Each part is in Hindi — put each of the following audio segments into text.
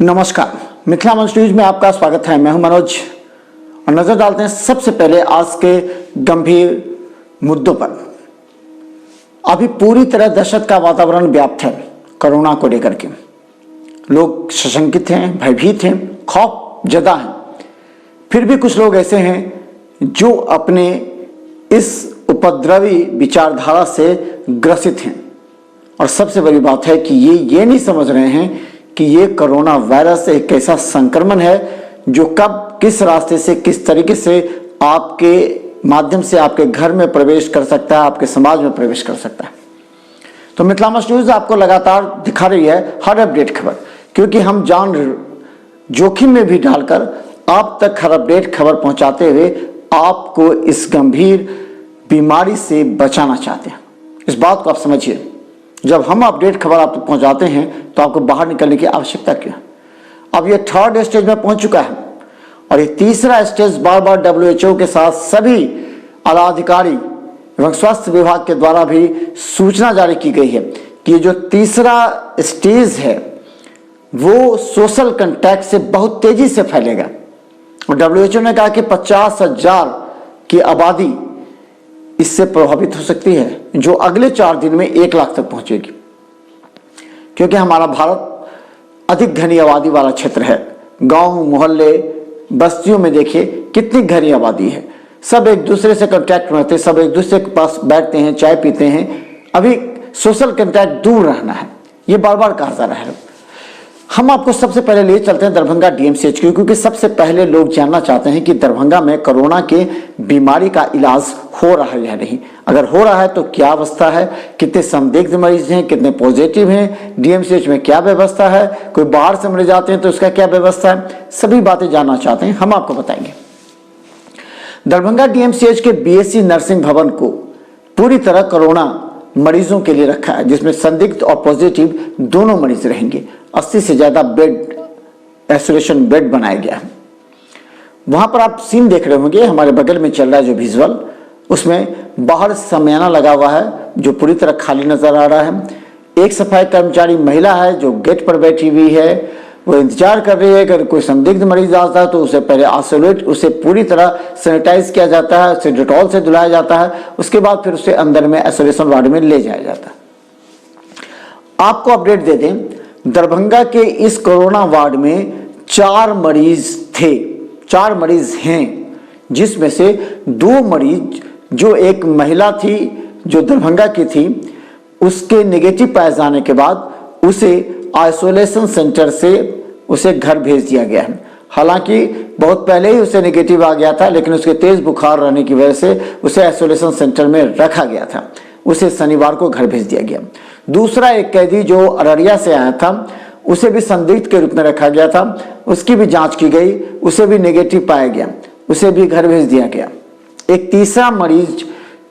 नमस्कार, मिथिला मंच न्यूज में आपका स्वागत है। मैं हूं मनोज और नजर डालते हैं सबसे पहले आज के गंभीर मुद्दों पर। अभी पूरी तरह दहशत का वातावरण व्याप्त है कोरोना को लेकर के। लोग सशंकित हैं, भयभीत हैं, खौफ ज़दा हैं। फिर भी कुछ लोग ऐसे हैं जो अपने इस उपद्रवी विचारधारा से ग्रसित हैं। और सबसे बड़ी बात है कि ये नहीं समझ रहे हैं कि ये कोरोना वायरस एक ऐसा संक्रमण है जो कब किस रास्ते से किस तरीके से आपके माध्यम से आपके घर में प्रवेश कर सकता है, आपके समाज में प्रवेश कर सकता है। तो मिथिला मंच न्यूज आपको लगातार दिखा रही है हर अपडेट खबर, क्योंकि हम जान जोखिम में भी डालकर आप तक हर अपडेट खबर पहुंचाते हुए आपको इस गंभीर बीमारी से बचाना चाहते हैं। इस बात को आप समझिए। जब हम अपडेट खबर आप तक पहुंचाते हैं तो आपको बाहर निकलने की आवश्यकता क्यों? अब ये थर्ड स्टेज में पहुंच चुका है और ये तीसरा स्टेज बार बार WHO के साथ सभी आला अधिकारी एवं स्वास्थ्य विभाग के द्वारा भी सूचना जारी की गई है कि ये जो तीसरा स्टेज है वो सोशल कंटैक्ट से बहुत तेजी से फैलेगा। और WHO ने कहा कि 50,000 की आबादी इससे प्रभावित हो सकती है, जो अगले 4 दिन में 1 लाख तक पहुंचेगी। क्योंकि हमारा भारत अधिक घनी आबादी वाला क्षेत्र है। गांव मोहल्ले बस्तियों में देखिए कितनी घनी आबादी है। सब एक दूसरे से कांटेक्ट में रहते हैं, सब एक दूसरे के पास बैठते हैं, चाय पीते हैं। अभी सोशल कांटेक्ट दूर रहना है, ये बार बार कहा जा रहा है। हम आपको सबसे पहले ले चलते हैं दरभंगा DMCH की, क्योंकि सबसे पहले लोग जानना चाहते हैं कि दरभंगा में कोरोना के बीमारी का इलाज हो रहा है या नहीं। अगर हो रहा है तो क्या अवस्था है, कितने संदिग्ध मरीज हैं, कितने पॉजिटिव हैं, DMCH में क्या व्यवस्था है, कोई बाहर से मरीज आते हैं तो उसका क्या व्यवस्था है, सभी बातें जानना चाहते हैं, हम आपको बताएंगे। दरभंगा DMCH के BSc नर्सिंग भवन को पूरी तरह कोरोना मरीजों के लिए रखा है, जिसमें संदिग्ध और पॉजिटिव दोनों मरीज रहेंगे। 80 से ज्यादा बेड आइसोलेशन बेड बनाया गया है। वहां पर आप सीन देख रहे होंगे, हमारे बगल में चल रहा है जो विजुअल, उसमें बाहर शमियाना लगा हुआ है जो पूरी तरह खाली नजर आ रहा है। एक सफाई कर्मचारी महिला है जो गेट पर बैठी हुई है, वो इंतजार कर रही है। अगर कोई संदिग्ध मरीज आता है तो उसे पहले आइसोलेट, उसे पूरी तरह सैनिटाइज किया जाता है, उसे डेटॉल से धुलाया जाता है, उसके बाद फिर उसे अंदर में आइसोलेशन वार्ड में ले जाया जाता है। आपको अपडेट दे दें, दरभंगा के इस कोरोना वार्ड में 4 मरीज थे, 4 मरीज हैं, जिसमें से 2 मरीज जो एक महिला थी जो दरभंगा की थी, उसके नेगेटिव पाए जाने के बाद उसे आइसोलेशन सेंटर से उसे घर भेज दिया गया है। हालांकि बहुत पहले ही उसे नेगेटिव आ गया था, लेकिन उसके तेज बुखार रहने की वजह से उसे आइसोलेशन सेंटर में रखा गया था। उसे शनिवार को घर भेज दिया गया। दूसरा एक कैदी जो अररिया से आया था, उसे भी संदिग्ध के रूप में रखा गया था, उसकी भी जांच की गई, उसे भी नेगेटिव पाया गया, उसे भी घर भेज दिया गया। एक तीसरा मरीज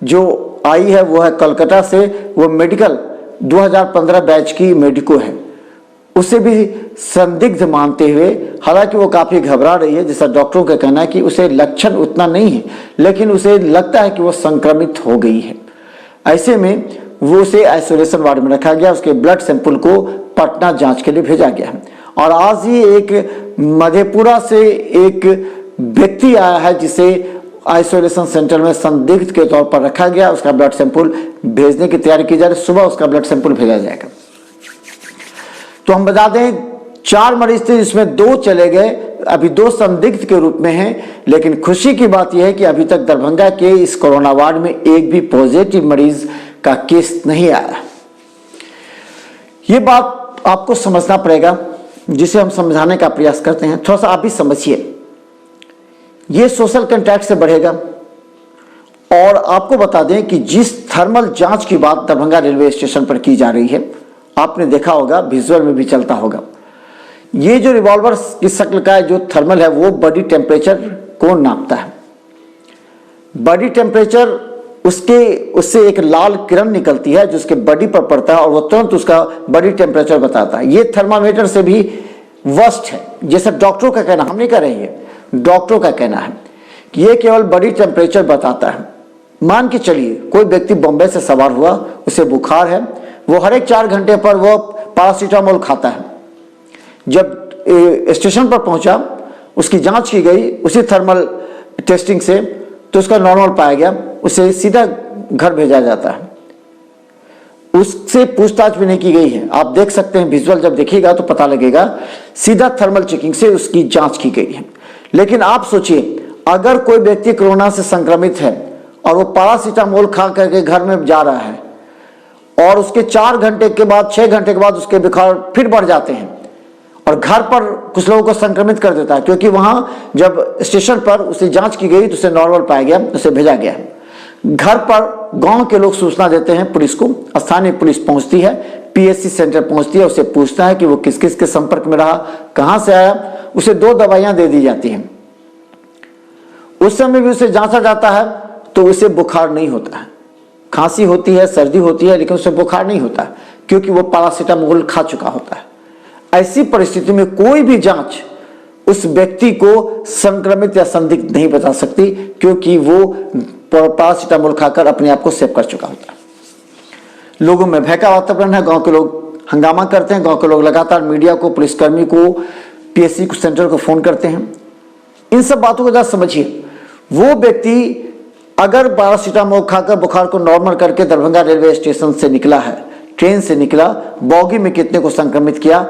जो आई है वो है कलकत्ता से, वो मेडिकल 2015 बैच की मेडिको है, उसे भी संदिग्ध मानते हुए, हालांकि वो काफी घबरा रही है, जैसा डॉक्टरों का कहना है कि उसे लक्षण उतना नहीं है, लेकिन उसे लगता है कि वो संक्रमित हो गई है। ऐसे में वो उसे आइसोलेशन वार्ड में रखा गया। उसके ब्लड सैंपल को पटना जांच के लिए भेजा गया। और आज ही एक मधेपुरा से एक व्यक्ति आया है जिसे आइसोलेशन सेंटर में संदिग्ध के तौर पर रखा गया। उसका ब्लड सैंपल भेजने की तैयारी की जा रही है, सुबह उसका ब्लड सैंपल भेजा जाएगा। तो हम बता दें 4 मरीज थे, जिसमें 2 चले गए, अभी 2 संदिग्ध के रूप में हैं। लेकिन खुशी की बात यह है कि अभी तक दरभंगा के इस कोरोना वार्ड में एक भी पॉजिटिव मरीज का केस नहीं आया। ये बात आपको समझना पड़ेगा, जिसे हम समझाने का प्रयास करते हैं। थोड़ा सा आप भी समझिए। ये सोशल कांटेक्ट से बढ़ेगा। और आपको बता दें कि जिस थर्मल जांच की बात दरभंगा रेलवे स्टेशन पर की जा रही है, आपने देखा होगा, विजुअल में भी चलता होगा, ये जो रिवॉल्वर की शक्ल का जो थर्मल है वो बॉडी टेम्परेचर को नापता है। बॉडी टेम्परेचर उससे एक लाल किरण निकलती है जो उसके बॉडी पर पड़ता है और वो तुरंत उसका बॉडी टेम्परेचर बताता है। ये थर्मामीटर से भी वर्स्ट है, जैसा डॉक्टरों का कहना, हम नहीं कह रहे हैं, डॉक्टरों का कहना है कि ये केवल बॉडी टेम्परेचर बताता है। मान के चलिए कोई व्यक्ति बॉम्बे से सवार हुआ, उसे बुखार है, वो हर एक 4 घंटे पर वो पैरासीटामोल खाता है। जब स्टेशन पर पहुंचा, उसकी जांच की गई उसी थर्मल टेस्टिंग से, तो उसका नॉर्मल पाया गया, उसे सीधा घर भेजा जाता है। उससे पूछताछ भी नहीं की गई है। आप देख सकते हैं, विजुअल जब देखिएगा तो पता लगेगा, सीधा थर्मल चेकिंग से उसकी जांच की गई है। लेकिन आप सोचिए, अगर कोई व्यक्ति कोरोना से संक्रमित है और वो पैरासीटामोल खा करके घर में जा रहा है और उसके 4 घंटे के बाद 6 घंटे के बाद उसके बुखार फिर बढ़ जाते हैं और घर पर कुछ लोगों को संक्रमित कर देता है, क्योंकि वहां जब स्टेशन पर उसे जांच की गई तो उसे नॉर्मल पाया गया, उसे भेजा गया। घर पर गांव के लोग सूचना देते हैं पुलिस को, स्थानीय पुलिस पहुंचती है, पीएचसी सेंटर पहुंचती है, उसे पूछता है कि वो किस किस के संपर्क में रहा, कहां से आया। उसे 2 दवाइयां दे दी जाती हैं। उस समय भी उसे जांचा जाता है तो उसे बुखार नहीं होता है, खांसी होती है, सर्दी होती है, लेकिन उसे बुखार नहीं होता है, क्योंकि वो पैरासीटामोल खा चुका होता है। ऐसी परिस्थिति में कोई भी जांच उस व्यक्ति को संक्रमित या संदिग्ध नहीं बता सकती, क्योंकि वो पैरासीटामोल खाकर अपने आप को सेव कर चुका होता है। लोगों में भय का वातावरण है, गांव के लोग हंगामा करते हैं, गांव के लोग लगातार मीडिया को, पुलिसकर्मी को, पीएससी सेंटर को फोन करते हैं। इन सब बातों को जरा समझिए। वो व्यक्ति अगर पैरासीटामोल खाकर बुखार को नॉर्मल करके दरभंगा रेलवे स्टेशन से निकला है, ट्रेन से निकला, बॉगी में कितने को संक्रमित किया,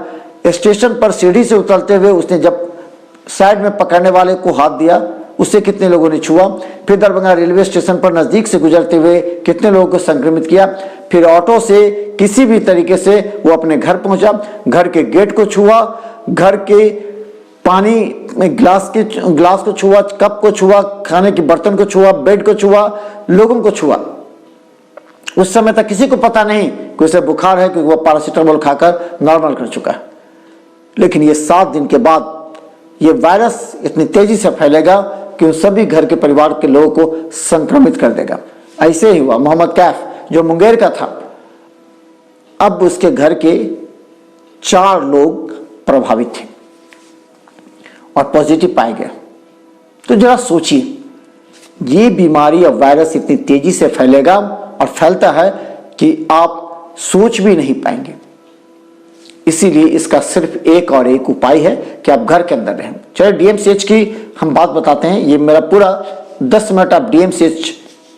स्टेशन पर सीढ़ी से उतरते हुए उसने जब साइड में पकड़ने वाले को हाथ दिया, उससे कितने लोगों ने छुआ, फिर दरभंगा रेलवे स्टेशन पर नजदीक से गुजरते हुए कितने लोगों को संक्रमित किया, फिर ऑटो से किसी भी तरीके से वो अपने घर पहुंचा, घर के गेट को छुआ, घर के पानी में ग्लास को छुआ, कप को छुआ, खाने के बर्तन को छुआ, बेड को छुआ, लोगों को छुआ। उस समय तक किसी को पता नहीं कि उसे बुखार है, क्योंकि वो पैरासीटामोल खाकर नॉर्मल कर चुका है। लेकिन ये 7 दिन के बाद ये वायरस इतनी तेजी से फैलेगा कि उन सभी घर के परिवार के लोगों को संक्रमित कर देगा। ऐसे ही हुआ मोहम्मद कैफ, जो मुंगेर का था, अब उसके घर के 4 लोग प्रभावित थे और पॉजिटिव पाए गए। तो जरा सोचिए, ये बीमारी और वायरस इतनी तेजी से फैलेगा और फैलता है कि आप सोच भी नहीं पाएंगे। इसीलिए इसका सिर्फ एक और एक उपाय है कि आप घर के अंदर रहें। चलिए डीएमसीएच की हम बात बताते हैं। ये मेरा पूरा 10 मिनट आप डीएमसीएच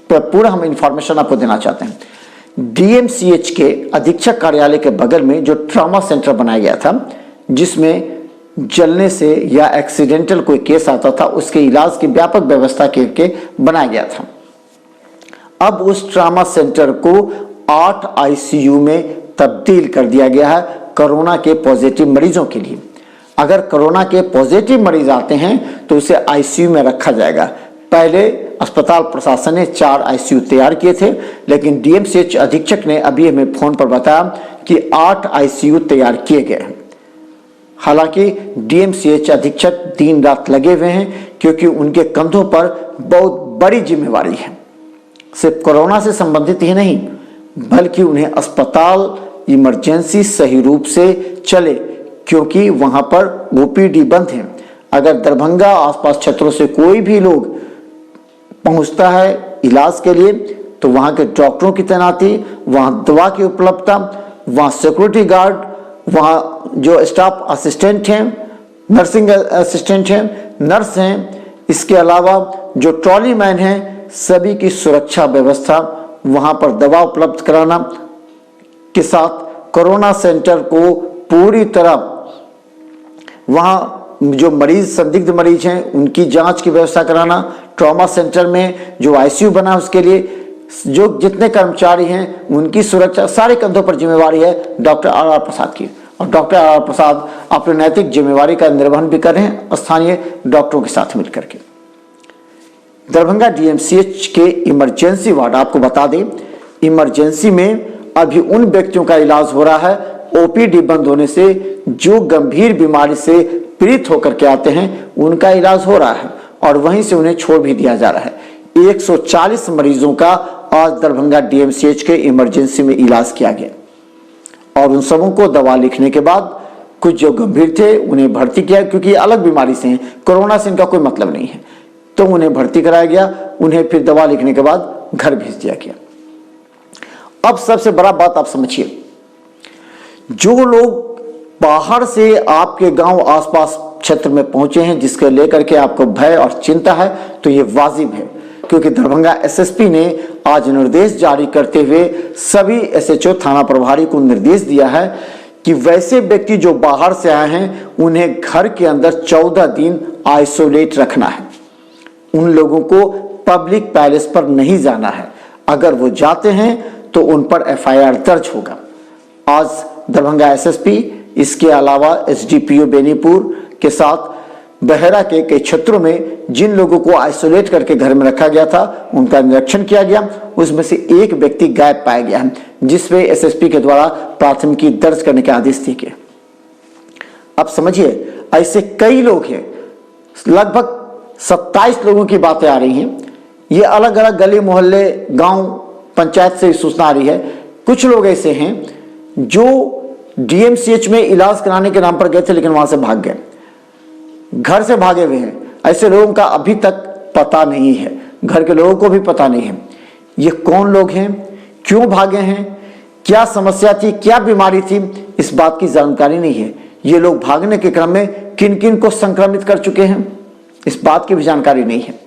पर पूरा हम इंफॉर्मेशन आपको देना चाहते हैं। डीएमसीएच के अधीक्षक कार्यालय के बगल में जो ट्रॉमा सेंटर बनाया गया था, जिसमें जलने से या एक्सीडेंटल कोई केस आता था, उसके इलाज की व्यापक व्यवस्था करके बनाया गया था। अब उस ट्रॉमा सेंटर को 8 आईसीयू में तब्दील कर दिया गया है कोरोना के पॉजिटिव मरीजों के लिए। अगर कोरोना के पॉजिटिव मरीज आते हैं तो उसे आईसीयू में रखा जाएगा। पहले अस्पताल प्रशासन ने 4 आईसीयू तैयार किए थे, लेकिन डीएमसीएच अधीक्षक ने अभी हमें फोन पर बताया कि 8 आईसीयू तैयार किए गए हैं। हालांकि डीएमसीएच अधीक्षक दिन रात लगे हुए हैं, क्योंकि उनके कंधों पर बहुत बड़ी जिम्मेवारी है। सिर्फ कोरोना से संबंधित ही नहीं, बल्कि उन्हें अस्पताल इमरजेंसी सही रूप से चले, क्योंकि वहां पर ओपीडी बंद है। अगर दरभंगा आसपास क्षेत्रों से कोई भी लोग पहुंचता है इलाज के लिए, तो वहां के डॉक्टरों की तैनाती, वहां दवा की उपलब्धता, वहां सिक्योरिटी गार्ड, वहां जो स्टाफ असिस्टेंट हैं, नर्सिंग असिस्टेंट हैं, नर्स हैं, इसके अलावा जो ट्रॉली मैन हैं, सभी की सुरक्षा व्यवस्था, वहां पर दवा उपलब्ध कराना के साथ कोरोना सेंटर को पूरी तरह, वहां जो मरीज, संदिग्ध मरीज हैं, उनकी जांच की व्यवस्था कराना, ट्रॉमा सेंटर में जो आईसीयू बना उसके लिए जो जितने कर्मचारी हैं उनकी सुरक्षा, सारे कंधों पर जिम्मेवारी है डॉक्टर आर प्रसाद की। और डॉक्टर आर प्रसाद अपनी नैतिक जिम्मेवारी का निर्वहन भी कर रहे हैं स्थानीय डॉक्टरों के साथ मिलकर के। दरभंगा डीएमसीएच के इमरजेंसी वार्ड, आपको बता दें, इमरजेंसी में अभी उन व्यक्तियों का इलाज हो रहा है ओपीडी बंद होने से, जो गंभीर बीमारी से पीड़ित होकर के आते हैं उनका इलाज हो रहा है और वहीं से उन्हें छोड़ भी दिया जा रहा है। 140 मरीजों का आज दरभंगा डीएमसीएच के इमरजेंसी में इलाज किया गया और उन सबों को दवा लिखने के बाद कुछ जो गंभीर थे उन्हें भर्ती किया, क्योंकि अलग बीमारी से हैं, कोरोना से इनका कोई मतलब नहीं है, तो उन्हें भर्ती कराया गया। उन्हें फिर दवा लिखने के बाद घर भेज दिया गया। अब सबसे बड़ा बात आप समझिए, जो लोग बाहर से आपके गांव आसपास क्षेत्र में पहुंचे हैं, जिसके लेकर के आपको भय और चिंता है, तो ये वाजिब है, क्योंकि दरभंगा एसएसपी ने आज निर्देश जारी करते हुए सभी एसएचओ थाना प्रभारी को निर्देश दिया है कि वैसे व्यक्ति जो बाहर से आए हैं उन्हें घर के अंदर 14 दिन आइसोलेट रखना है। उन लोगों को पब्लिक पैलेस पर नहीं जाना है। अगर वो जाते हैं तो उन पर एफआईआर दर्ज होगा। आज दरभंगा एसएसपी, इसके अलावा एसडीपीओ बेनीपुर के साथ बहरा के कई क्षेत्रों में जिन लोगों को आइसोलेट करके घर में रखा गया था उनका निरीक्षण किया गया। उसमें से एक व्यक्ति गायब पाया गया है, जिसमें एसएसपी के द्वारा प्राथमिकी दर्ज करने के आदेश दिए गए। अब समझिए, ऐसे कई लोग हैं, लगभग 27 लोगों की बातें आ रही हैं। ये अलग अलग गली मोहल्ले गांव पंचायत से सूचना आ रही है। कुछ लोग ऐसे हैं जो डीएमसीएच में इलाज कराने के नाम पर गए थे, लेकिन वहां से भाग गए, घर से भागे हुए हैं। ऐसे लोगों का अभी तक पता नहीं है, घर के लोगों को भी पता नहीं है ये कौन लोग हैं, क्यों भागे हैं, क्या समस्या थी, क्या बीमारी थी, इस बात की जानकारी नहीं है। ये लोग भागने के क्रम में किन किन को संक्रमित कर चुके हैं, इस बात की भी जानकारी नहीं है।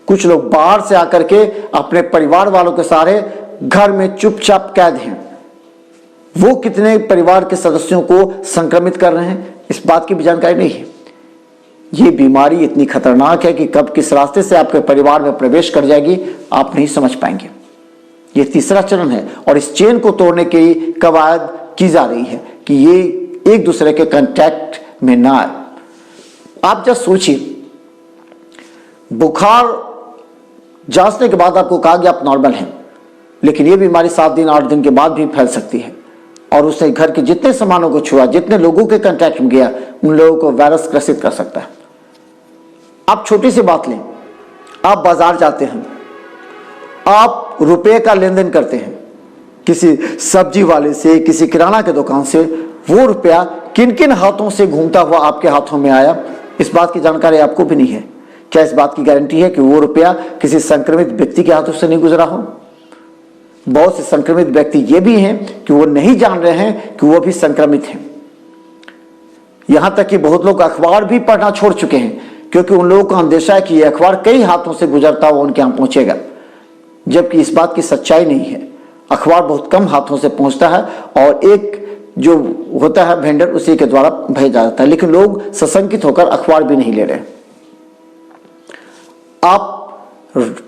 कुछ लोग बाहर से आकर के अपने परिवार वालों के सारे घर में चुपचाप कैद हैं। वो कितने परिवार के सदस्यों को संक्रमित कर रहे हैं, इस बात की भी जानकारी नहीं है। ये बीमारी इतनी खतरनाक है कि कब किस रास्ते से आपके परिवार में प्रवेश कर जाएगी आप नहीं समझ पाएंगे। ये तीसरा चरण है और इस चेन को तोड़ने की कवायद की जा रही है कि ये एक दूसरे के कांटेक्ट में ना आए। आप जब सोचिए, बुखार जांचने के बाद आपको कहा गया आप नॉर्मल हैं, लेकिन ये बीमारी 7 दिन 8 दिन के बाद भी फैल सकती है और उससे घर के जितने सामानों को छुआ, जितने लोगों के कांटेक्ट में गया, उन लोगों को वायरस ग्रसित कर सकता है। आप छोटी सी बात लें, आप बाजार जाते हैं, आप रुपए का लेन देन करते हैं किसी सब्जी वाले से, किसी किराना के दुकान से, वो रुपया किन किन हाथों से घूमता हुआ आपके हाथों में आया, इस बात की जानकारी आपको भी नहीं है। क्या इस बात की गारंटी है कि वो रुपया किसी संक्रमित व्यक्ति के हाथों से नहीं गुजरा हो? बहुत से संक्रमित व्यक्ति ये भी हैं कि वो नहीं जान रहे हैं कि वो भी संक्रमित हैं। यहां तक कि बहुत लोग अखबार भी पढ़ना छोड़ चुके हैं, क्योंकि उन लोगों को अंदेशा है कि यह अखबार कई हाथों से गुजरता हुआ उनके यहां पहुंचेगा, जबकि इस बात की सच्चाई नहीं है। अखबार बहुत कम हाथों से पहुंचता है और एक जो होता है वेंडर, उसी के द्वारा भेजा जाता है, लेकिन लोग सशंकित होकर अखबार भी नहीं ले रहे। आप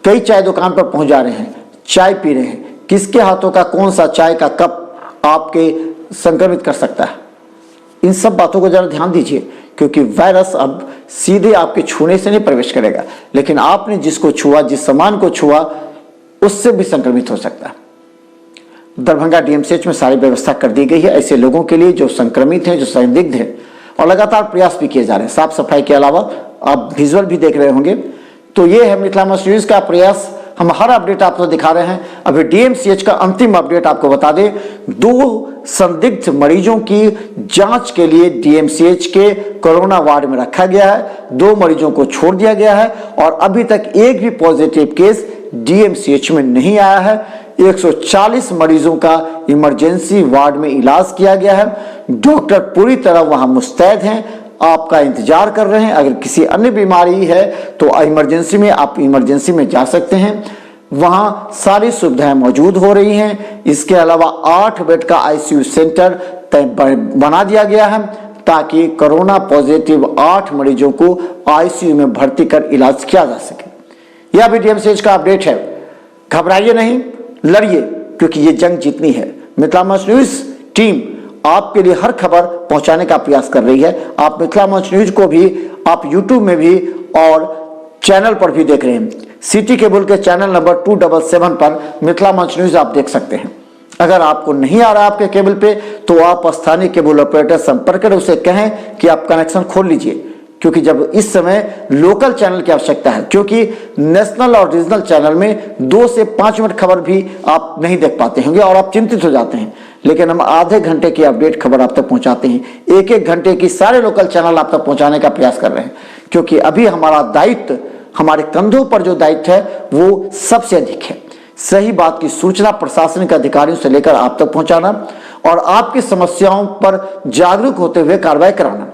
कई चाय दुकान पर पहुंच जा रहे हैं, चाय पी रहे हैं, किसके हाथों का कौन सा चाय का कप आपके संक्रमित कर सकता है, इन सब बातों को जरा ध्यान दीजिए, क्योंकि वायरस अब सीधे आपके छूने से नहीं प्रवेश करेगा, लेकिन आपने जिसको छुआ, जिस सामान को छुआ, उससे भी संक्रमित हो सकता है। दरभंगा डीएमसीएच में सारी व्यवस्था कर दी गई है ऐसे लोगों के लिए जो संक्रमित हैं, जो संदिग्ध हैं, और लगातार प्रयास भी किए जा रहे हैं। साफ सफाई के अलावा आप विजुअल भी देख रहे होंगे। तो ये है मिथिला मस्ट न्यूज का प्रयास, हम हर अपडेट आपको दिखा रहे हैं। अभी डीएमसीएच का अंतिम अपडेट आपको बता दें, 2 संदिग्ध मरीजों की जांच के लिए डीएमसीएच के कोरोना वार्ड में रखा गया है। 2 मरीजों को छोड़ दिया गया है और अभी तक एक भी पॉजिटिव केस डीएमसीएच में नहीं आया है। 140 मरीजों का इमरजेंसी वार्ड में इलाज किया गया है। डॉक्टर पूरी तरह वहां मुस्तैद हैं, आपका इंतजार कर रहे हैं। अगर किसी अन्य बीमारी है तो इमरजेंसी में आप इमरजेंसी में जा सकते हैं, वहां सारी सुविधाएं मौजूद हो रही हैं। इसके अलावा 8 बेड का आईसीयू सेंटर बना दिया गया है ताकि कोरोना पॉजिटिव 8 मरीजों को आईसीयू में भर्ती कर इलाज किया जा सके। यह भी डीएमसीएच का अपडेट है। घबराइए नहीं, लड़िए, क्योंकि ये जंग जीतनी है। मिथिला मंच न्यूज टीम आपके लिए हर खबर पहुंचाने का प्रयास कर रही है। आप मिथिला मंच न्यूज को भी आप यूट्यूब में भी और चैनल पर भी देख रहे हैं। सिटी केबल के चैनल नंबर 277 पर मिथिला मंच न्यूज आप देख सकते हैं। अगर आपको नहीं आ रहा आपके केबल पे तो आप स्थानीय केबल ऑपरेटर संपर्क करें, उसे कहें कि आप कनेक्शन खोल लीजिए, क्योंकि जब इस समय लोकल चैनल की आवश्यकता है, क्योंकि नेशनल और रीजनल चैनल में 2 से 5 मिनट खबर भी आप नहीं देख पाते होंगे और आप चिंतित हो जाते हैं, लेकिन हम आधे घंटे की अपडेट खबर आप तक पहुंचाते हैं। 1-1 घंटे की सारे लोकल चैनल आप तक पहुंचाने का प्रयास कर रहे हैं, क्योंकि अभी हमारा दायित्व, हमारे कंधों पर जो दायित्व है वो सबसे अधिक है। सही बात की सूचना प्रशासनिक अधिकारियों से लेकर आप तक पहुंचाना और आपकी समस्याओं पर जागरूक होते हुए कार्रवाई कराना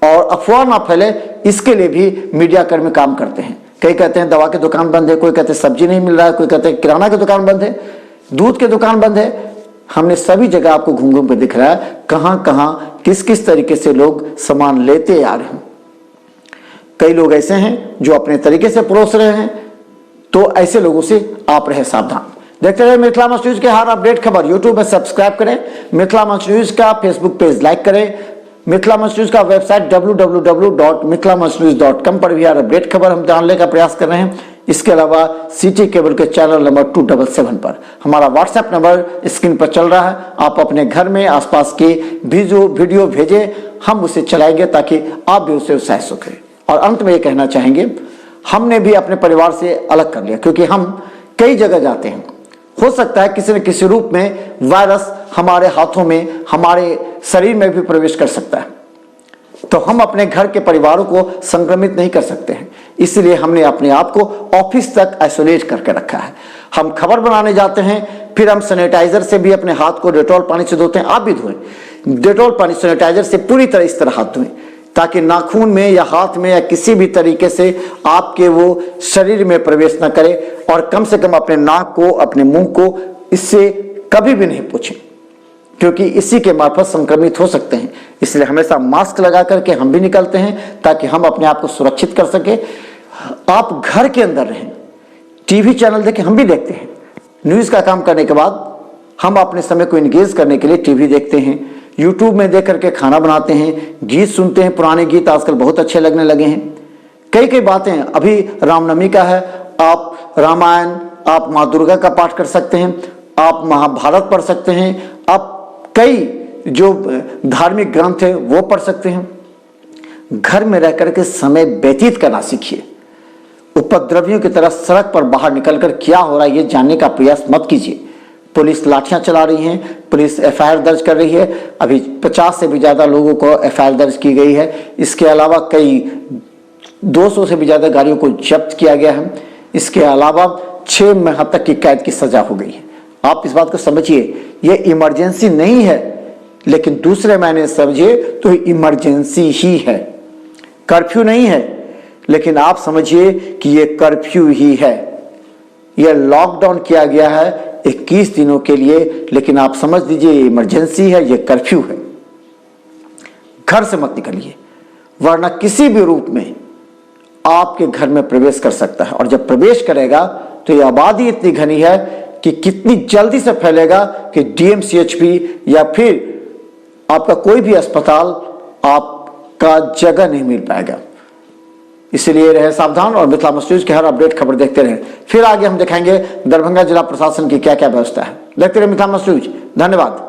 और अफवाह ना फैले, इसके लिए भी मीडिया कर्मी काम करते हैं। कई कहते हैं दवा की दुकान बंद है, कोई कहते हैं सब्जी नहीं मिल रहा है, कोई कहते हैं किराना की दुकान बंद है, दूध की दुकान बंद है। हमने सभी जगह आपको घूम घूम कर दिख रहा है कहां कहां किस किस तरीके से लोग सामान लेते आ रहे हैं। कई लोग ऐसे हैं जो अपने तरीके से परोस रहे हैं, तो ऐसे लोगों से आप रहे सावधान। देखते रहे मिथिला मंच न्यूज के हर अपडेट खबर। यूट्यूब में सब्सक्राइब करें, मिथिला मंच न्यूज का फेसबुक पेज लाइक करें, मिथिला मंच न्यूज का वेबसाइट www.mithilamanchnews.com पर भी हर अपडेट खबर हम डालने का प्रयास कर रहे हैं। इसके अलावा सिटी केबल के चैनल नंबर 277 पर हमारा व्हाट्सएप नंबर स्क्रीन पर चल रहा है। आप अपने घर में आसपास के वीडियो भेजें, हम उसे चलाएंगे ताकि आप भी उसे उत्साह सकें। और अंत में ये कहना चाहेंगे, हमने भी अपने परिवार से अलग कर लिया, क्योंकि हम कई जगह जाते हैं। हो सकता है किसी न किसी रूप में वायरस हमारे हाथों में, हमारे शरीर में भी प्रवेश कर सकता है, तो हम अपने घर के परिवारों को संक्रमित नहीं कर सकते हैं। इसलिए हमने अपने आप को ऑफिस तक आइसोलेट करके रखा है। हम खबर बनाने जाते हैं, फिर हम सैनिटाइजर से भी अपने हाथ को डेटॉल पानी से धोते हैं। आप भी धोएं, डेटॉल पानी सैनिटाइजर से पूरी तरह इस तरह हाथ धोएं, ताकि नाखून में या हाथ में या किसी भी तरीके से आपके वो शरीर में प्रवेश न करे। और कम से कम अपने नाक को, अपने मुंह को इससे कभी भी नहीं पोंछें, क्योंकि इसी के मार्फत संक्रमित हो सकते हैं। इसलिए हमेशा मास्क लगा करके हम भी निकलते हैं, ताकि हम अपने आप को सुरक्षित कर सके। आप घर के अंदर रहें, टीवी चैनल देखें, हम भी देखते हैं। न्यूज का काम करने के बाद हम अपने समय को इंगेज करने के लिए टीवी देखते हैं, यूट्यूब में देख करके खाना बनाते हैं, गीत सुनते हैं। पुराने गीत आजकल बहुत अच्छे लगने लगे हैं। कई कई बातें, अभी रामनवमी का है, आप रामायण, आप माँ दुर्गा का पाठ कर सकते हैं, आप महाभारत पढ़ सकते हैं, आप कई जो धार्मिक ग्रंथ है वो पढ़ सकते हैं। घर में रह करके समय व्यतीत करना सीखिए। उपद्रवियों की तरह सड़क पर बाहर निकलकर क्या हो रहा है ये जानने का प्रयास मत कीजिए। पुलिस लाठियां चला रही है, पुलिस एफआईआर दर्ज कर रही है। अभी 50 से भी ज्यादा लोगों को एफआईआर दर्ज की गई है। इसके अलावा कई 200 से भी ज्यादा गाड़ियों को जब्त किया गया है। इसके अलावा 6 माह तक की कैद की सजा हो गई है। आप इस बात को समझिए, ये इमरजेंसी नहीं है, लेकिन दूसरे मायने समझिए तो इमरजेंसी ही है। कर्फ्यू नहीं है, लेकिन आप समझिए कि ये कर्फ्यू ही है। यह लॉकडाउन किया गया है 21 दिनों के लिए, लेकिन आप समझ लीजिए ये इमरजेंसी है, ये कर्फ्यू है। घर से मत निकलिए, वरना किसी भी रूप में आपके घर में प्रवेश कर सकता है। और जब प्रवेश करेगा तो ये आबादी इतनी घनी है कि कितनी जल्दी से फैलेगा कि डीएमसीएचपी या फिर आपका कोई भी अस्पताल आपका जगह नहीं मिल पाएगा। इसलिए रहे सावधान और मिथिला मंच न्यूज की हर अपडेट खबर देखते रहें। फिर आगे हम दिखाएंगे दरभंगा जिला प्रशासन की क्या क्या व्यवस्था है। देखते रहे मिथिला मंच न्यूज। धन्यवाद।